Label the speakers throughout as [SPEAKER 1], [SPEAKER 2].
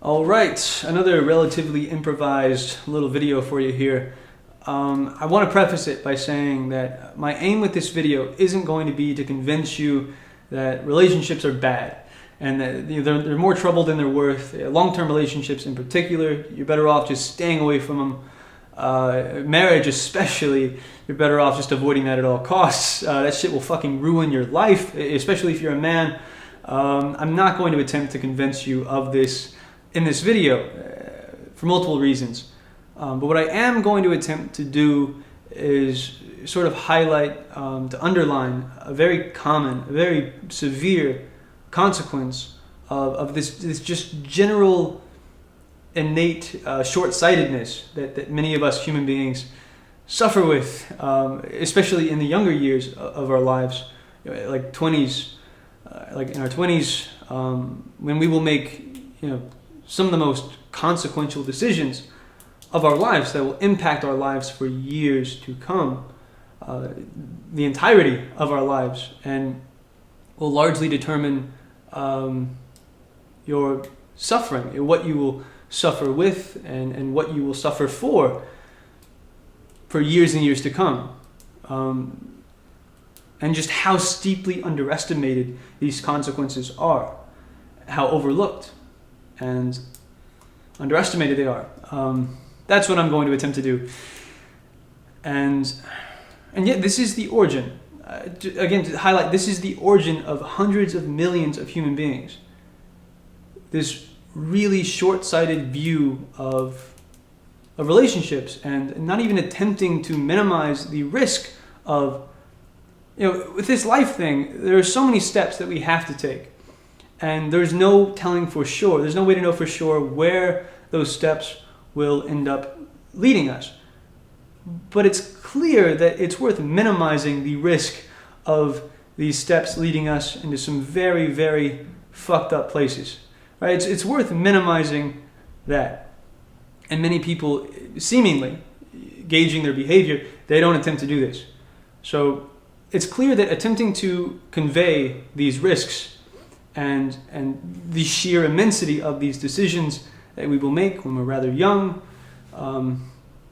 [SPEAKER 1] All right, another relatively improvised little video for you here. I want to preface it by saying that my aim with this video isn't going to be to convince you that relationships are bad and that they're more trouble than they're worth. Long-term relationships in particular, you're better off just staying away from them. Marriage especially, you're better off just avoiding that at all costs. That shit will fucking ruin your life, especially if you're a man. I'm not going to attempt to convince you of this in this video for multiple reasons. But what I am going to attempt to do is sort of highlight, to underline a very common, a very severe consequence of this just general innate short-sightedness that many of us human beings suffer with, especially in the younger years of our lives, like 20s, like in our 20s, when we will make, some of the most consequential decisions of our lives that will impact our lives for years to come, the entirety of our lives, and will largely determine your suffering, what you will suffer with and what you will suffer for years and years to come. And just how steeply underestimated these consequences are, how overlooked and underestimated they are. That's what I'm going to attempt to do. And yet this is the origin. Again, to highlight, this is the origin of hundreds of millions of human beings. This really short-sighted view of relationships and not even attempting to minimize the risk of, with this life thing, there are so many steps that we have to take. And there's no telling for sure. There's no way to know for sure where those steps will end up leading us. But it's clear that it's worth minimizing the risk of these steps leading us into some very, very fucked up places. Right? It's worth minimizing that. And many people, seemingly gauging their behavior, they don't attempt to do this. So it's clear that attempting to convey these risks and the sheer immensity of these decisions that we will make when we're rather young,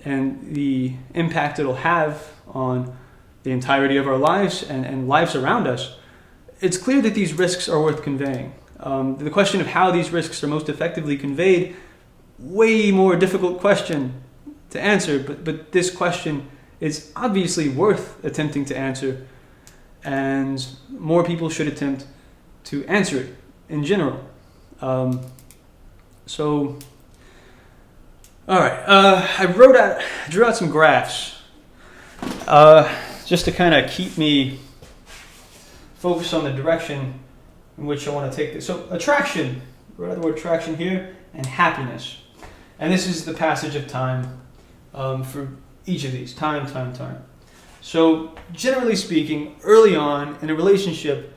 [SPEAKER 1] and the impact it'll have on the entirety of our lives and lives around us, it's clear that these risks are worth conveying. The question of how these risks are most effectively conveyed, way more difficult question to answer, but this question is obviously worth attempting to answer, and more people should attempt to answer it in general. So, all right, I drew out some graphs, just to kind of keep me focused on the direction in which I want to take this. So, attraction, wrote out the word attraction here, and happiness. And this is the passage of time for each of these, time. So, generally speaking, early on in a relationship,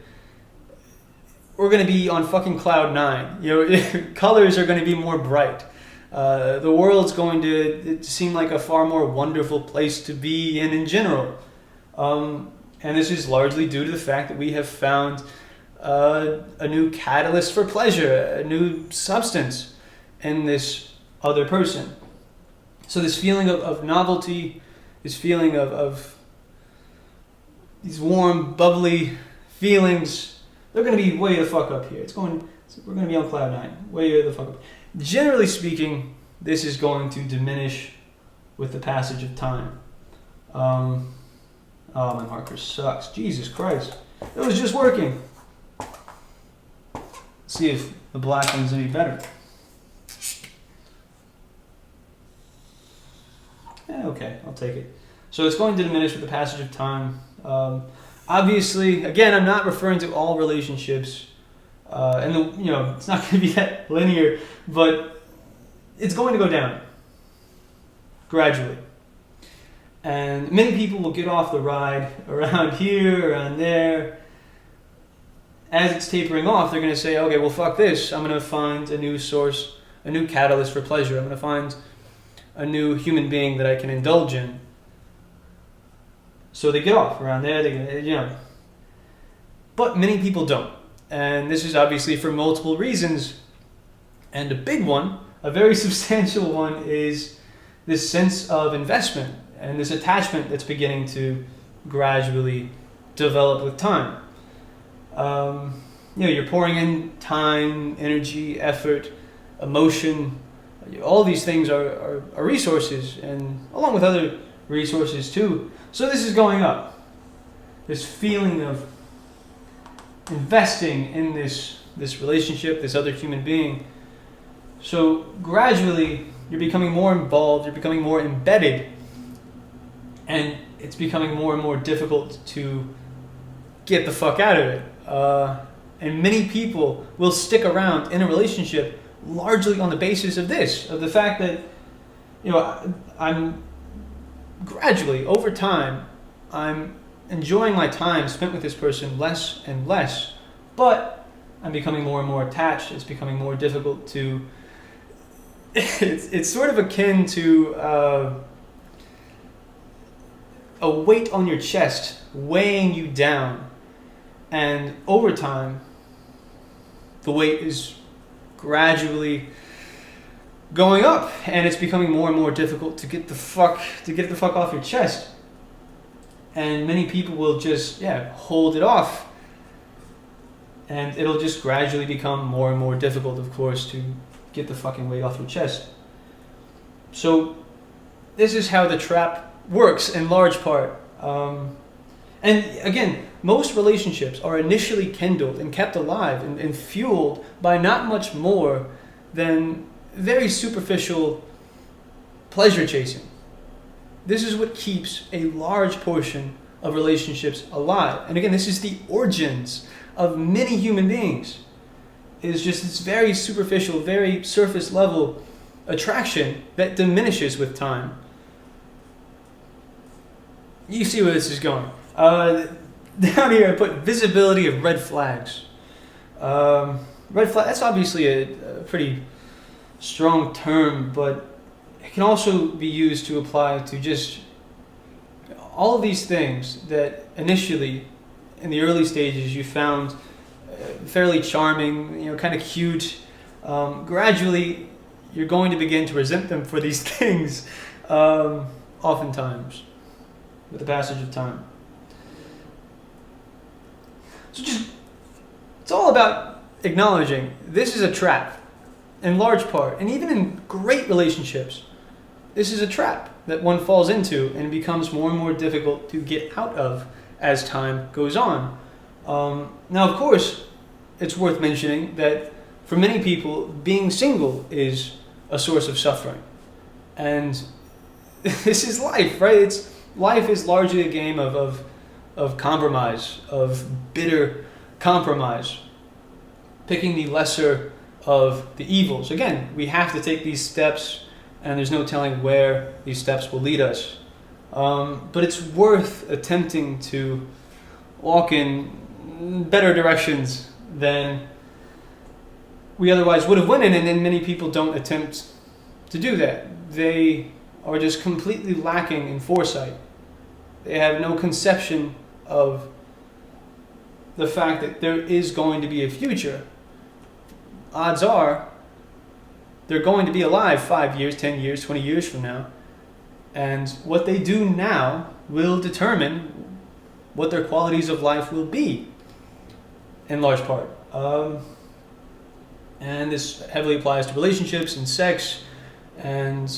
[SPEAKER 1] we're going to be on fucking cloud 9. Colors are going to be more bright. The world's going to seem like a far more wonderful place to be in general. And this is largely due to the fact that we have found a new catalyst for pleasure, a new substance in this other person. So this feeling of novelty, this feeling of these warm, bubbly feelings, they're going to be way the fuck up here. We're going to be on cloud 9, way the fuck up. Generally speaking, this is going to diminish with the passage of time. Oh, my marker sucks. Jesus Christ. It was just working. Let's see if the black one's any better. Okay, I'll take it. So it's going to diminish with the passage of time. Obviously, again, I'm not referring to all relationships, and it's not going to be that linear, but it's going to go down gradually. And many people will get off the ride around here, around there. As it's tapering off, they're going to say, okay, well, fuck this. I'm going to find a new source, a new catalyst for pleasure. I'm going to find a new human being that I can indulge in. So they get off around there, But many people don't. And this is obviously for multiple reasons. And a big one, a very substantial one, is this sense of investment and this attachment that's beginning to gradually develop with time. You're pouring in time, energy, effort, emotion. All these things are resources, and along with other resources too. So this is going up. This feeling of investing in this relationship, this other human being. So gradually, you're becoming more involved, you're becoming more embedded, and it's becoming more and more difficult to get the fuck out of it. And many people will stick around in a relationship largely on the basis of this, of the fact that, I'm gradually, over time, I'm enjoying my time spent with this person less and less, but I'm becoming more and more attached. It's becoming more difficult to, it's sort of akin to a weight on your chest weighing you down, and over time the weight is gradually going up, and it's becoming more and more difficult to get the fuck off your chest. And many people will just hold it off, and it'll just gradually become more and more difficult, of course, to get the fucking weight off your chest. So this is how the trap works in large part. And again, most relationships are initially kindled and kept alive and fueled by not much more than very superficial pleasure chasing. This is what keeps a large portion of relationships alive. And again, this is the origins of many human beings. It is just this very superficial, very surface level attraction that diminishes with time. You see where this is going. Down here I put visibility of red flags. Red flag, that's obviously a pretty strong term, but it can also be used to apply to just all of these things that initially, in the early stages, you found fairly charming, kind of cute. Gradually, you're going to begin to resent them for these things, oftentimes, with the passage of time. So it's all about acknowledging this is a trap, in large part, and even in great relationships, this is a trap that one falls into and becomes more and more difficult to get out of as time goes on. Now, of course, it's worth mentioning that for many people, being single is a source of suffering. And this is life, right? Life is largely a game of compromise, of bitter compromise, picking the lesser of the evils. Again, we have to take these steps, and there's no telling where these steps will lead us. But it's worth attempting to walk in better directions than we otherwise would have went in, and then many people don't attempt to do that. They are just completely lacking in foresight. They have no conception of the fact that there is going to be a future. Odds are they're going to be alive 5 years, 10 years, 20 years from now. And what they do now will determine what their qualities of life will be, in large part. And this heavily applies to relationships and sex. And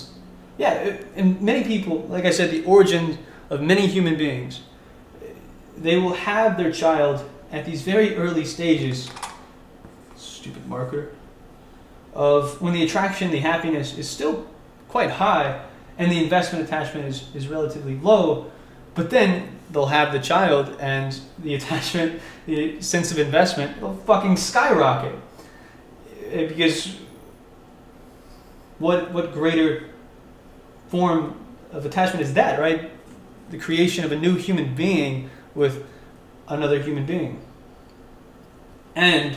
[SPEAKER 1] and many people, like I said, the origin of many human beings, they will have their child at these very early stages, stupid marker, of when the attraction, the happiness is still quite high and the investment attachment is relatively low, but then they'll have the child and the attachment, the sense of investment will fucking skyrocket. Because what greater form of attachment is that, right? The creation of a new human being with another human being. And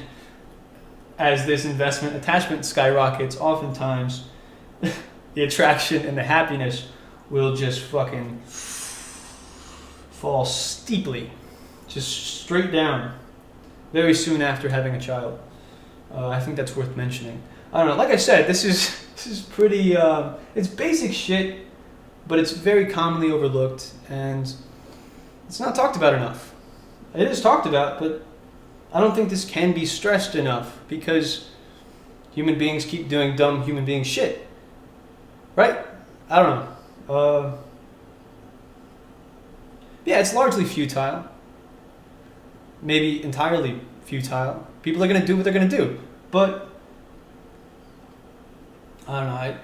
[SPEAKER 1] as this investment attachment skyrockets, oftentimes the attraction and the happiness will just fucking fall steeply, just straight down, very soon after having a child. I think that's worth mentioning. I don't know. Like I said, this is pretty. It's basic shit, but it's very commonly overlooked, and it's not talked about enough. It is talked about, but I don't think this can be stressed enough because human beings keep doing dumb human being shit. Right? I don't know. Yeah, it's largely futile. Maybe entirely futile. People are going to do what they're going to do. But, I don't know.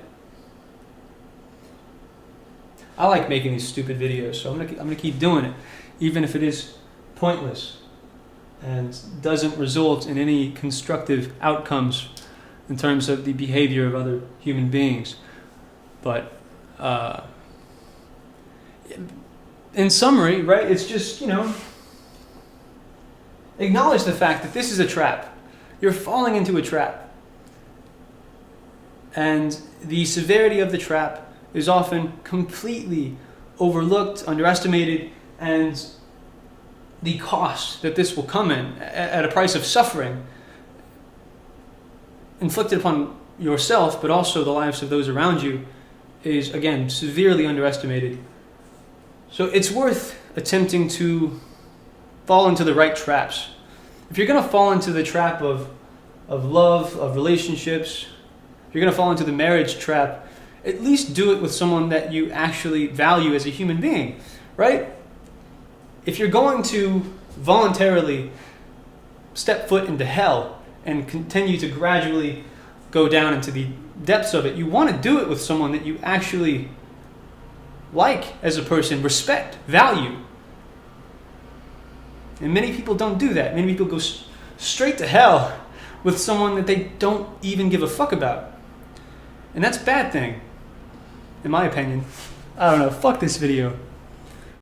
[SPEAKER 1] I like making these stupid videos, so I'm gonna keep doing it, even if it is pointless and doesn't result in any constructive outcomes in terms of the behavior of other human beings. But in summary, right, it's just, acknowledge the fact that this is a trap. You're falling into a trap. And the severity of the trap is often completely overlooked, underestimated, and the cost that this will come in at a price of suffering inflicted upon yourself, but also the lives of those around you, is, again, severely underestimated. So it's worth attempting to fall into the right traps. If you're going to fall into the trap of love, of relationships, if you're going to fall into the marriage trap, at least do it with someone that you actually value as a human being, right? If you're going to voluntarily step foot into hell and continue to gradually go down into the depths of it, you want to do it with someone that you actually like as a person, respect, value. And many people don't do that. Many people go straight to hell with someone that they don't even give a fuck about. And that's a bad thing, in my opinion. I don't know, fuck this video.